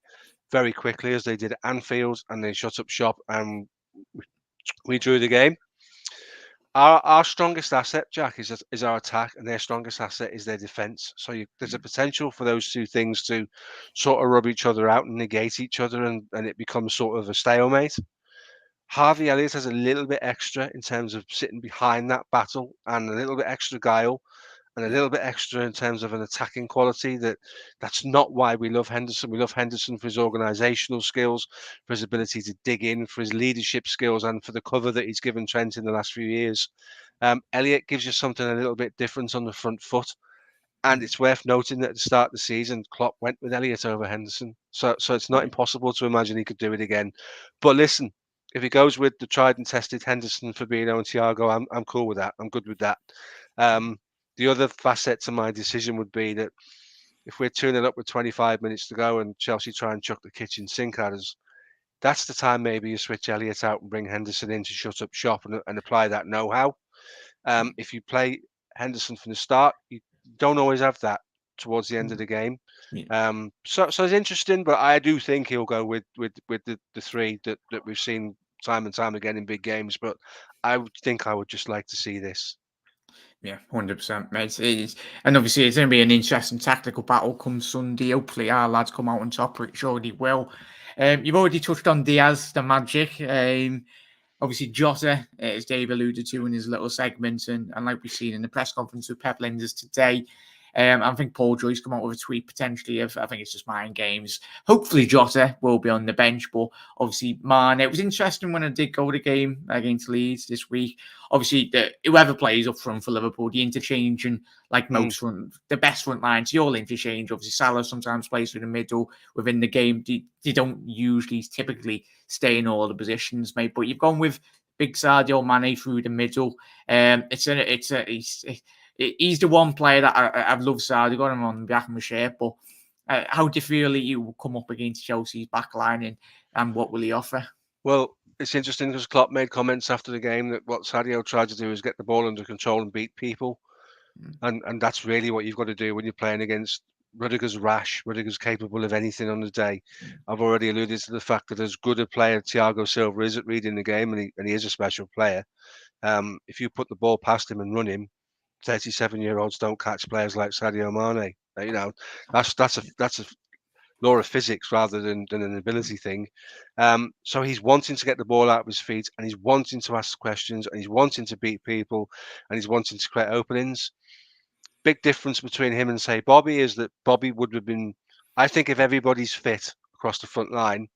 very quickly, as they did at Anfield, and they shut up shop. And We drew the game. Our strongest asset, Jack, is our attack, and their strongest asset is their defence. So there's a potential for those two things to sort of rub each other out and negate each other, and it becomes sort of a stalemate. Harvey Elliott has a little bit extra in terms of sitting behind that battle, and a little bit extra guile, and a little bit extra in terms of an attacking quality. That's not why we love Henderson. We love Henderson for his organisational skills, for his ability to dig in, for his leadership skills, and for the cover that he's given Trent in the last few years. Elliott gives you something a little bit different on the front foot. And it's worth noting that at the start of the season, Klopp went with Elliott over Henderson. So it's not impossible to imagine he could do it again. But listen, if he goes with the tried and tested Henderson, Fabinho and Thiago, I'm cool with that. I'm good with that. The other facet to my decision would be that if we're 2-0 up with 25 minutes to go and Chelsea try and chuck the kitchen sink at us, that's the time maybe you switch Elliott out and bring Henderson in to shut up shop and apply that know-how. If you play Henderson from the start, you don't always have that towards the end of the game. So it's interesting, but I do think he'll go with the three that we've seen time and time again in big games. But I would just like to see this. Yeah, 100%, mate. And obviously, it's going to be an interesting tactical battle come Sunday. Hopefully, our lads come out on top. Pretty sure they will. You've already touched on Diaz, the magic. Obviously, Jota, as Dave alluded to in his little segment, and like we've seen in the press conference with Pep Linders today, I think Paul Joyce come out with a tweet potentially of, I think it's just mind games. Hopefully Jota will be on the bench, but obviously Mane. It was interesting when I did go to the game against Leeds this week. Obviously, whoever plays up front for Liverpool, the interchange and like most the best front lines, you all interchange. Obviously, Salah sometimes plays through the middle within the game. They don't usually typically stay in all the positions, mate. But you've gone with big Sadio Mane through the middle. He's the one player that I've loved. Sadio, got him on the back of my shirt. But how do you feel that you will come up against Chelsea's backline and what will he offer? Well, it's interesting because Klopp made comments after the game that what Sadio tried to do is get the ball under control and beat people. And that's really what you've got to do when you're playing against Rudiger's rash. Rudiger's capable of anything on the day. I've already alluded to the fact that as good a player Thiago Silva is at reading the game, and he is a special player, if you put the ball past him and run him, 37-year-olds don't catch players like Sadio Mane. You know, that's a law of physics rather than an ability thing. So he's wanting to get the ball out of his feet, and he's wanting to ask questions, and he's wanting to beat people, and he's wanting to create openings. Big difference between him and say Bobby is that Bobby would have been, I think, if everybody's fit across the front line,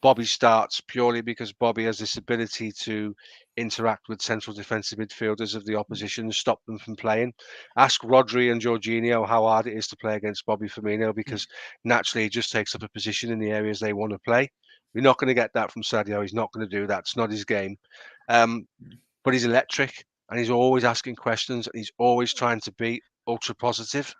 Bobby starts purely because Bobby has this ability to interact with central defensive midfielders of the opposition and stop them from playing. Ask Rodri and Jorginho how hard it is to play against Bobby Firmino because naturally he just takes up a position in the areas they want to play. We're not going to get that from Sadio. He's not going to do that. It's not his game. But he's electric and he's always asking questions and he's always trying to be ultra positive.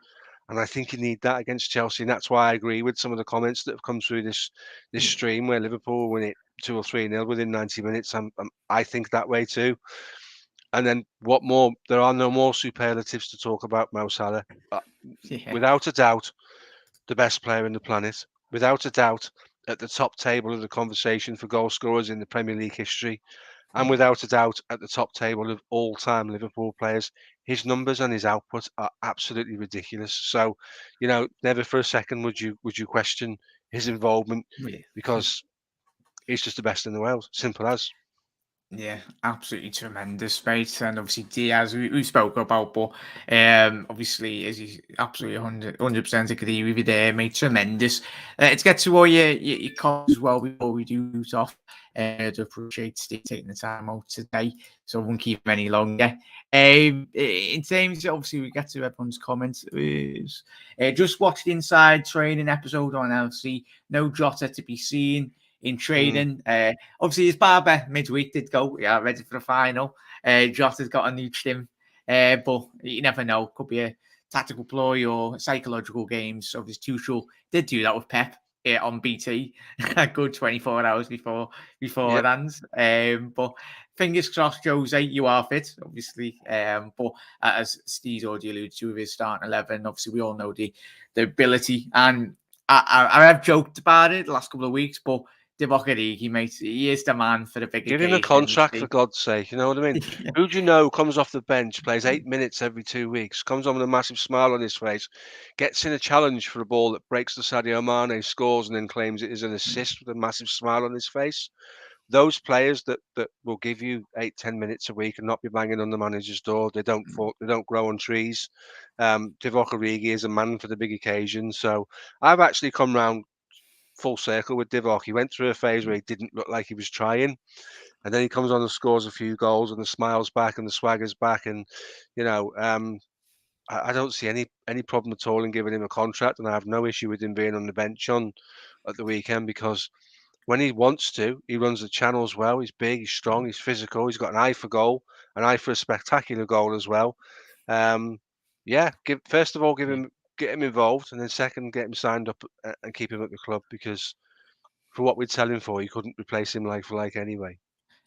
And I think you need that against Chelsea. And that's why I agree with some of the comments that have come through this stream where Liverpool win it 2 or 3-0 within 90 minutes. I think that way too. And then what more? There are no more superlatives to talk about Mo Salah. Without a doubt, the best player in the planet. Without a doubt, at the top table of the conversation for goal scorers in the Premier League history. And without a doubt, at the top table of all-time Liverpool players. His numbers and his output are absolutely ridiculous. So, you know, never for a second would you question his involvement because he's just the best in the world. Simple as. Yeah, absolutely tremendous, mate. And obviously Diaz, we spoke about, but obviously, as you absolutely 100% agree with you there, mate. Tremendous. Let's get to all your comments as well before we do move off. I appreciate Steve taking the time out today, so I won't keep him any longer. In terms, obviously, we get to everyone's comments. Just watched the inside training episode on LC. No Jota to be seen in training. Obviously, his barber midweek did go, ready for the final. Jota's got a new trim, but you never know. Could be a tactical ploy or psychological games. Obviously, Tuchel did do that with Pep on BT a good 24 hours before it ends. But fingers crossed, Jose, you are fit, obviously. But as Steve's already alluded to with his starting 11, obviously we all know the ability. And I have joked about it the last couple of weeks, but Divock Origi, mate. He is the man for the big Give him a occasions. contract, for God's sake. You know what I mean? Yeah. Who do you know comes off the bench, plays 8 minutes every 2 weeks, comes on with a massive smile on his face, gets in a challenge for a ball that breaks the Sadio Mane, scores, and then claims it is an assist with a massive smile on his face? Those players that will give you 8-10 minutes a week and not be banging on the manager's door, they don't grow on trees. Divock Origi is a man for the big occasion. So I've actually come round full circle with Divock. He went through a phase where he didn't look like he was trying, and then he comes on and scores a few goals, and the smile's back and the swagger's back, and you know, I don't see any problem at all in giving him a contract, and I have no issue with him being on the bench at the weekend, because when he wants to, he runs the channels well. He's big, he's strong, he's physical. He's got an eye for goal, an eye for a spectacular goal as well. Yeah, first of all, get him involved, and then second, get him signed up and keep him at the club, because for what we'd sell him for, you couldn't replace him like for like anyway.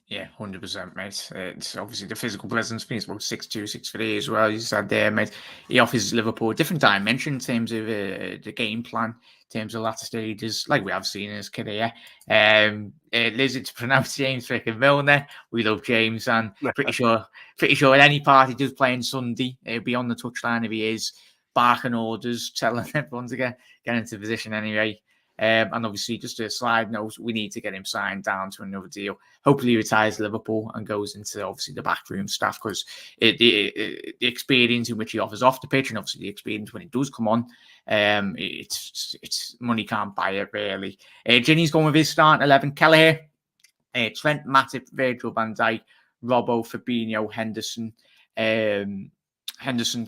Yeah, 100%, mate. It's obviously the physical presence. He's about 6'2", 6'3" as well. You said there, mate. He offers Liverpool a different dimension in terms of the game plan, in terms of latter stages, like we have seen in his career. Lizard to pronounce James freaking Milner. We love James, and pretty sure at any party does play on Sunday, he'll be on the touchline if he is, barking orders, telling everyone to get into position anyway. And obviously, just a slide note, we need to get him signed down to another deal. Hopefully, he retires Liverpool and goes into obviously the backroom staff, because the experience in which he offers off the pitch, and obviously the experience when he does come on, it's money can't buy it really. Ginny's going with his starting 11: Kelleher, Trent, Matip, Virgil van Dijk, Robbo, Fabinho, Henderson,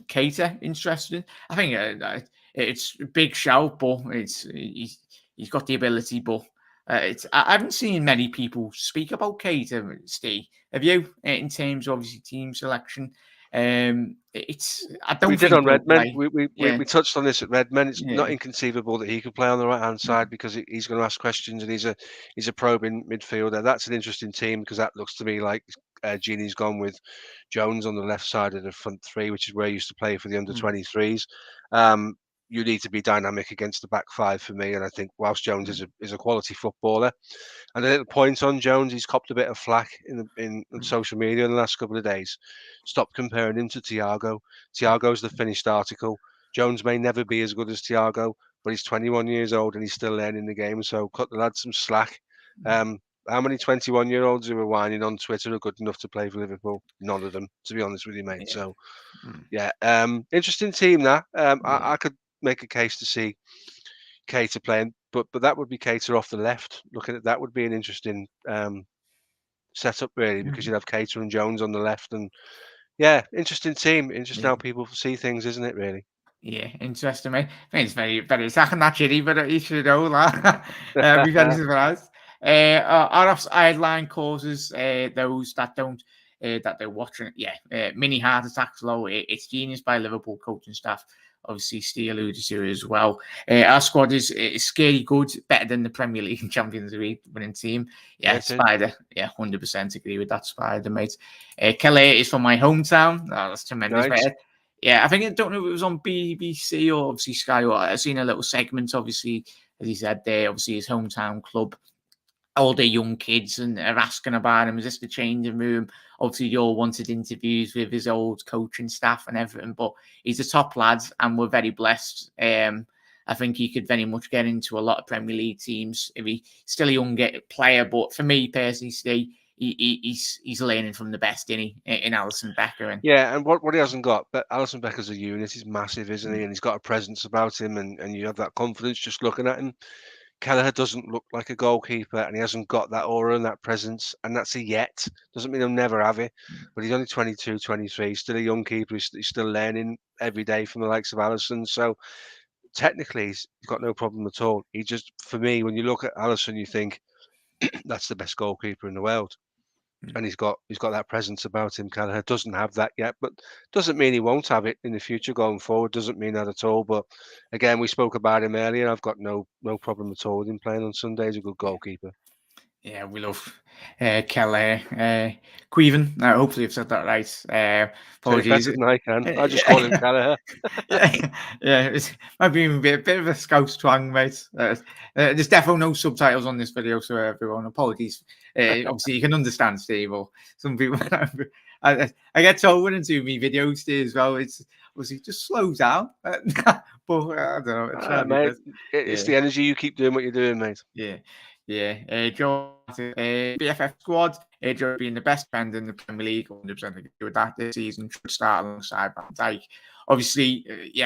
Keita. Interesting. I think it's a big shout, but he's got the ability, but I haven't seen many people speak about Keita, Steve. Have you, in terms of obviously team selection? I don't. We did on Redmen. Yeah. We touched on this at Redmen. It's not inconceivable that he could play on the right hand side, because he's going to ask questions, and he's a probing midfielder. That's an interesting team, because that looks to me like Gini's gone with Jones on the left side of the front three, which is where he used to play for the under-23s. You need to be dynamic against the back five for me, and I think whilst Jones is a quality footballer, and a little point on Jones, he's copped a bit of flack in social media in the last couple of days. Stop comparing him to Thiago. Thiago's the finished article. Jones may never be as good as Thiago, but he's 21 years old and he's still learning the game. So cut the lad some slack. How many 21-year-olds who are whining on Twitter are good enough to play for Liverpool? None of them, to be honest with you, mate. So, interesting team that. I could make a case to see Keita playing, but that would be Keita off the left. Looking at that would be an interesting setup, really, because you'd have Keita and Jones on the left, and interesting team. Interesting how people see things, isn't it? Really. Yeah, interesting, mate. I think it's very, very second that shitty, but you should know that. Be very surprised. Our sideline causes those that don't that they're watching it. Mini heart attacks low. It's genius by Liverpool coaching staff. Obviously, Steve alluded to it as well. Our squad is scary good, better than the Premier League and Champions League winning team. Yeah, Spider. Yeah, 100% agree with that, Spider, mate. Kelly is from my hometown. Oh, that's tremendous. Nice. Yeah, I don't know if it was on BBC or obviously Sky. Or I've seen a little segment, obviously, as he said there, obviously his hometown club. All the young kids and are asking about him. Is this the changing room? Obviously, you all wanted interviews with his old coaching staff and everything, but he's a top lad and we're very blessed. I think he could very much get into a lot of Premier League teams if he's still a young player. But for me personally, Steve, he's learning from the best, in Alisson Becker. And what he hasn't got, but Alisson Becker's a unit. He's massive, isn't he? And he's got a presence about him, and you have that confidence just looking at him. Kelleher doesn't look like a goalkeeper, and he hasn't got that aura and that presence, and that's a yet. Doesn't mean he'll never have it, but he's only 22, 23. He's still a young keeper. He's still learning every day from the likes of Alisson. So technically, he's got no problem at all. He just, for me, when you look at Alisson, you think that's the best goalkeeper in the world. And he's got that presence about him. Kelleher doesn't have that yet, but doesn't mean he won't have it in the future going forward. Doesn't mean that at all. But again, we spoke about him earlier. I've got no problem at all with him playing on Sunday. He's a good goalkeeper. Yeah, we love Kelly Queven. Hopefully, I've said that right. Say it Apologies. better than I can. I just call him Kelleher. Yeah, it might be a bit of a Scouse twang, mate. There's definitely no subtitles on this video, so everyone, apologies. Obviously, you can understand, Steve, or some people. I get told when I do my videos, Steve, as well. It's obviously just slow down, but I don't know. I try my Mate, best. it's the energy you keep doing what you're doing, mate. Yeah. Joe, BFF squad. Joe being the best defender in the Premier League, 100% agree with that this season. Should start alongside Van Dijk. Obviously,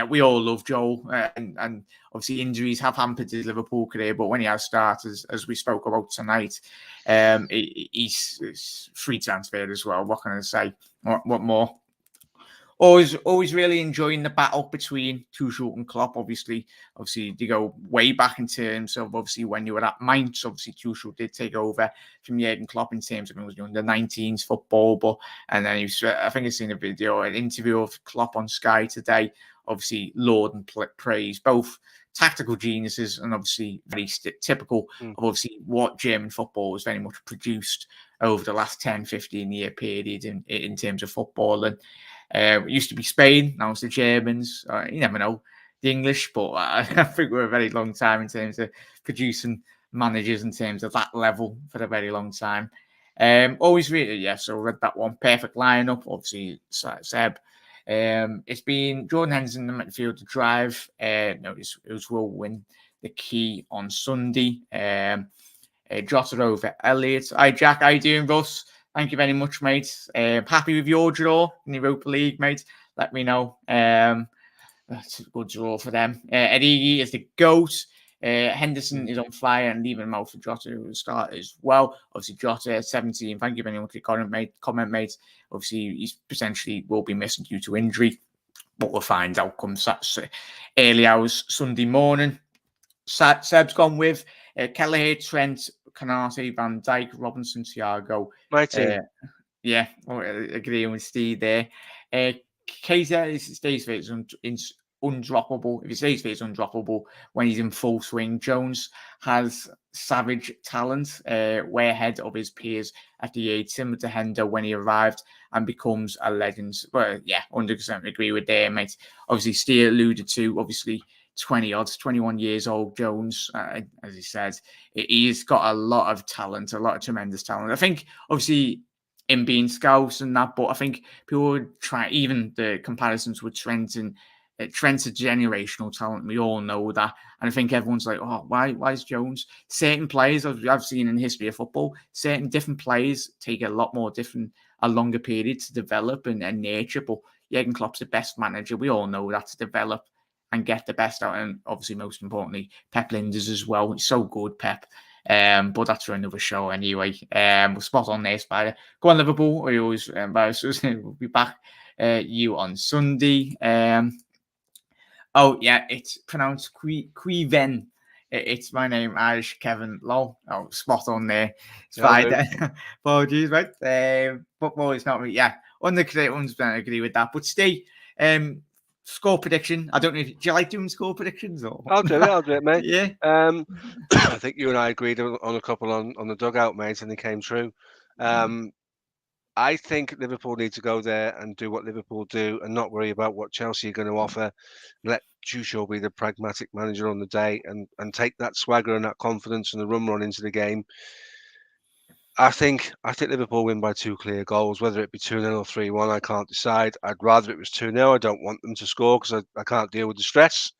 we all love Joel, and obviously injuries have hampered his Liverpool career. But when he has started, as we spoke about tonight, he's free transfer as well. What can I say? What more? Always really enjoying the battle between Tuchel and Klopp. Obviously, they go way back in terms of obviously when you were at Mainz. Obviously, Tuchel did take over from Jurgen Klopp in terms of the 19s football. But and then I think I've seen a video, an interview of Klopp on Sky today. Obviously, laud and praise both tactical geniuses and obviously very typical of obviously what German football was very much produced over the last 10, 15 year period in terms of football. And it used to be Spain, now it's the Germans. You never know the English, but I think we're a very long time in terms of producing managers in terms of that level for a very long time. Always really, so read that one. Perfect lineup, obviously, Seb. It's been Jordan Henderson, the midfield to drive. It will win the key on Sunday. Jota over Elliott. Hi, Jack. How you doing, Russ? Thank you very much, mate. Happy with your draw in the Europa League, mate. Let me know. That's a good draw for them. Origi is the GOAT. Henderson is on fire and leaving him out for Jota to start as well. Obviously, Jota at 17. Thank you very much for your comment, mate. Obviously, he potentially will be missing due to injury, but we'll find out come early hours Sunday morning. Seb's gone with Kelleher, Trent, Canate, Van Dijk, Robinson, Thiago. My team. Agreeing with Steve there. Kaiser stays fit, it's undroppable. If he stays fit, it's undroppable when he's in full swing. Jones has savage talent, way ahead of his peers at the age, similar to Hendo when he arrived and becomes a legend. Well, 100% agree with there, mate. Obviously, Steve alluded to, 21 years old, Jones, as he said, he's got a lot of talent, a lot of tremendous talent. I think, obviously, him being Scouse and that, but I think people would try, even the comparisons with Trent, and Trent's a generational talent. We all know that. And I think everyone's like, oh, why is Jones? Certain players, I've seen in the history of football, certain different players take a longer period to develop and nurture. But Jurgen Klopp's the best manager. We all know that, to develop and get the best out. And obviously, most importantly, Pep Linders as well. He's so good, Pep. But that's for another show anyway. We'll spot on there, Spider. Go on, Liverpool. We always we'll be back you on Sunday. It's pronounced Queven. It's my name, Irish Kevin Low. Oh, spot on there. Spider. Apologies, right? Football is not really, on the correct ones, I agree with that. But Steve, score prediction. I don't know. Do you like doing score predictions? Or I'll do it, mate. Yeah. I think you and I agreed on a couple on the dugout, mate, and they came true. I think Liverpool need to go there and do what Liverpool do and not worry about what Chelsea are going to offer. Let Tuchel be the pragmatic manager on the day and take that swagger and that confidence and the run into the game. I think Liverpool win by 2 clear goals, whether it be 2-0 or 3-1, I can't decide. I'd rather it was 2-0. I don't want them to score because I can't deal with the stress.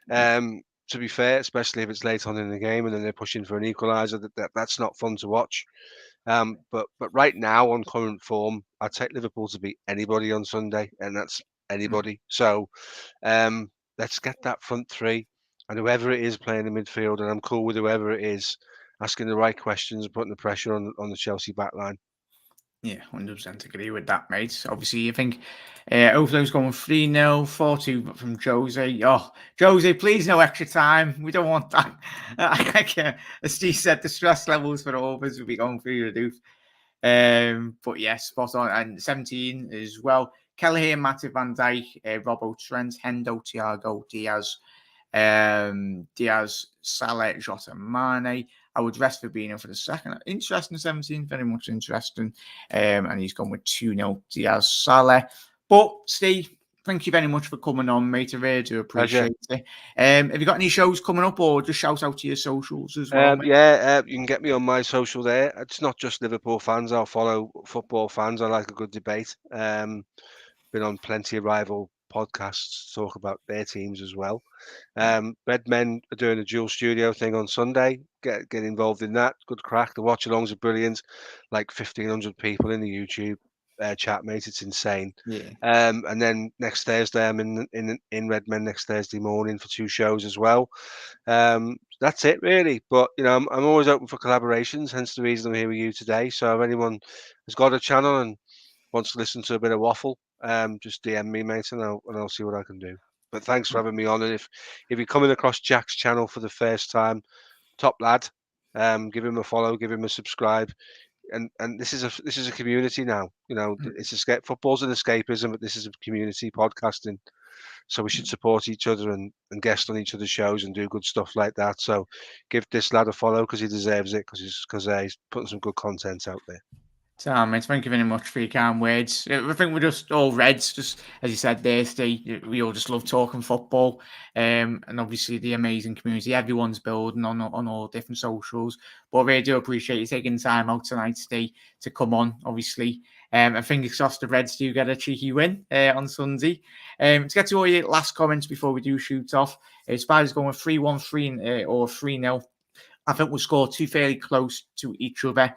To be fair, especially if it's late on in the game and then they're pushing for an equaliser, that's not fun to watch. But right now, on current form, I'd take Liverpool to beat anybody on Sunday, and that's anybody. So let's get that front three, and whoever it is playing the midfield, and I'm cool with whoever it is, asking the right questions and putting the pressure on the Chelsea back line. Yeah, 100% agree with that, mate. Obviously, I think Overlo's going 3-0, 4-2 from Jose. Oh, Jose, please no extra time. We don't want that. As Steve said, the stress levels for all of us will be going through the roof. But yeah, spot on. And 17 as well. Kelleher, Matip, Van Dijk, Robbo, Trent, Hendo, Thiago, Diaz, Salah, Jota, Mane. I would rest Fabinho for the second. Interesting 17, very much interesting. And he's gone with 2-0 Diaz Salah. But Steve, thank you very much for coming on, mate. I really do appreciate it. Have you got any shows coming up, or just shout out to your socials as well? You can get me on my social there. It's not just Liverpool fans. I'll follow football fans. I like a good debate. Been on plenty of rival podcasts to talk about their teams as well. Red Men are doing a dual studio thing on Sunday. Get involved in that. Good crack. The watch-alongs are brilliant. Like 1,500 people in the YouTube chat, mate. It's insane. Yeah. And then next Thursday, I'm in Red Men next Thursday morning for 2 shows as well. That's it really. But I'm always open for collaborations. Hence the reason I'm here with you today. So if anyone has got a channel and wants to listen to a bit of waffle, just DM me, mate, and I'll see what I can do. But thanks for having me on. And if you're coming across Jack's channel for the first time, top lad, give him a follow, give him a subscribe. And this is a community now. It's football's an escapism, but this is a community podcasting. So we should support each other and guest on each other's shows and do good stuff like that. So give this lad a follow because he deserves it, because he's putting some good content out there. Mate, thank you very much for your kind words. I think we're just all Reds, just as you said there, Steve. We all just love talking football, and obviously the amazing community everyone's building on all different socials. But I really do appreciate you taking time out tonight, Steve, to come on. Obviously, I fingers crossed the Reds do get a cheeky win on Sunday. To get to all your last comments before we do shoot off, Spiders going with 3-1, or 3-0. I think we'll score 2 fairly close to each other.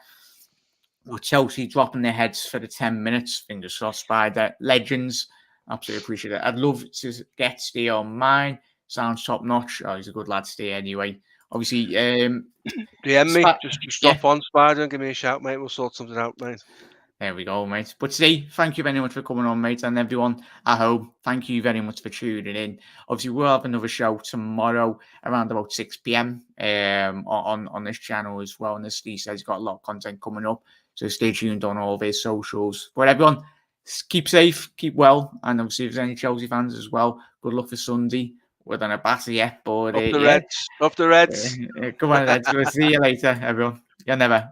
With Chelsea dropping their heads for the 10 minutes, fingers crossed by the legends. Absolutely appreciate it. I'd love to get Steve on mine. Sounds top notch. Oh, he's a good lad, Steve, anyway. Obviously, DM me. Just drop on Spider and give me a shout, mate. We'll sort something out, mate. There we go, mate. But Steve, thank you very much for coming on, mate. And everyone at home, thank you very much for tuning in. Obviously, we'll have another show tomorrow around about 6 p.m. On this channel as well. And as Steve says, he's got a lot of content coming up. So stay tuned on all of his socials. But everyone, keep safe, keep well. And obviously, if there's any Chelsea fans as well, good luck for Sunday. We're on a batter yet, but up the Reds. Up the Reds. Come on, Reds. We'll see you later, everyone. You're never.